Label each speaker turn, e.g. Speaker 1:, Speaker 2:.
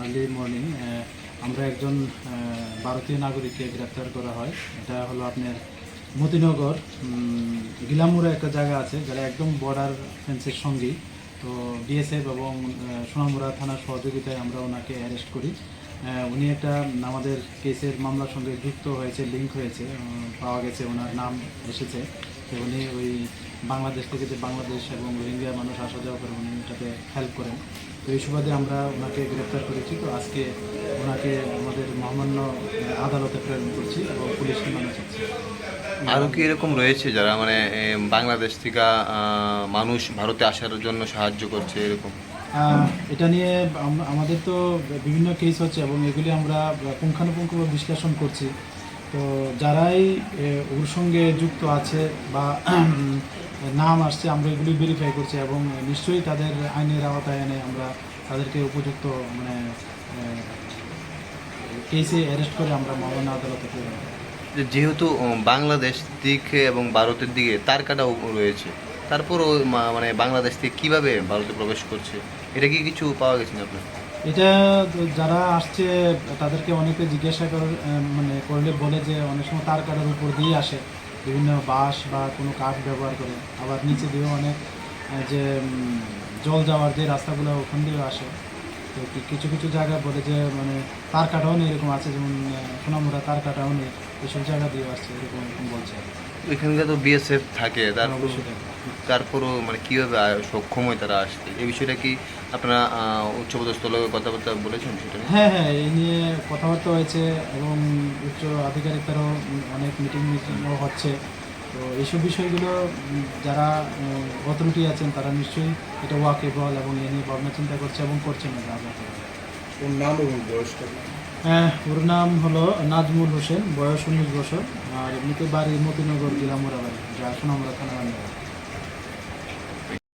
Speaker 1: Early morning আমরা একজন ভারতীয় নাগরিককে গ্রেপ্তার করা হয়। এটা হলো আপনার মতিনগর গিলামুড়া একটা জায়গা আছে, যারা একদম বর্ডার ফেন্সের সঙ্গেই। তো বিএসএফ এবং সোনামুড়া থানার সহযোগিতায় আমরা ওনাকে অ্যারেস্ট করি। উনি একটা আমাদের কেসের মামলার সঙ্গে যুক্ত হয়েছে, লিঙ্ক হয়েছে, পাওয়া গেছে, ওনার নাম এসেছে। তো উনি ওই বাংলাদেশ থেকে, যে বাংলাদেশ এবং রোহিঙ্গা মানুষ আসা যাওয়া করে, উনি এটাতে হেল্প করেন। তো এই সুবাদে আমরা ওনাকে গ্রেপ্তার করেছি। তো আজকে ওনাকে আমাদের মহামান্য আদালতে প্রেরণ করছি এবং পুলিশ রিমান্ডে চাচ্ছি।
Speaker 2: আরও কি এরকম রয়েছে যারা মানে বাংলাদেশ থেকে মানুষ ভারতে আসার জন্য সাহায্য করছে এরকম?
Speaker 1: এটা নিয়ে আমাদের তো বিভিন্ন কেস হচ্ছে এবং এগুলি আমরা পুঙ্খানুপুঙ্খভাবে বিশ্লেষণ করছি। তো যারাই ওর সঙ্গে যুক্ত আছে বা নাম আসছে, আমরা এগুলি ভেরিফাই করছি এবং নিশ্চয়ই তাদের আইনের আওতায় এনে আমরা তাদেরকে উপযুক্ত মানে কেসে অ্যারেস্ট করে আমরা মহামান্য আদালতে প্রেরণ করি।
Speaker 2: যেহেতু বাংলাদেশ দিকে এবং ভারতের দিকে তার কাটাও রয়েছে, তারপরও মানে বাংলাদেশ থেকে কীভাবে ভারতে প্রবেশ করছে, এটা কি কিছু পাওয়া গেছে না আপনার?
Speaker 1: এটা যারা আসছে তাদেরকে অনেকে জিজ্ঞাসা মানে করলে বলে যে অনেক সময় তার কাটার উপর দিয়ে আসে, বিভিন্ন বাঁশ বা কোনো কাঠ ব্যবহার করে। আবার নিচে দিয়েও অনেক যে জল যাওয়ার যে রাস্তাগুলো, ওখান দিয়েও আসে। তো কিছু কিছু জায়গায় বলে যে মানে তার কাটাও নেই, এরকম আছে, যেমন সোনামুড়া তার কাটাও নেই, এসব জায়গা দিয়ে আসছে, এরকম এরকম বলছে।
Speaker 2: এখানকার তো বিএসএফ থাকে,
Speaker 1: অবশ্যই।
Speaker 2: তারপরও মানে কীভাবে সক্ষম হয় তারা আসতে, এই বিষয়টা কি আপনারা উচ্চপদস্থ লোকের কথাবার্তা বলেছেন সেটা নিয়ে?
Speaker 1: হ্যাঁ হ্যাঁ, এই নিয়ে কথাবার্তা হয়েছে এবং উচ্চ আধিকারিকদেরও অনেক মিটিংও হচ্ছে। তো এইসব বিষয়গুলো যারা অথরিটি আছেন তারা নিশ্চয়ই এটা ওয়াকেবল এবং এ নিয়ে ভাবনা চিন্তা করছে এবং করছেন না যা যা করার।
Speaker 3: ওর নাম এবং বয়সটা?
Speaker 1: ওর নাম হলো নাজমুল হোসেন, বয়স 19 বছর, আর এমনিতে বাড়ি মতিনগর গিলামুড়া বাড়ি, যা সোনামুড়া থানা।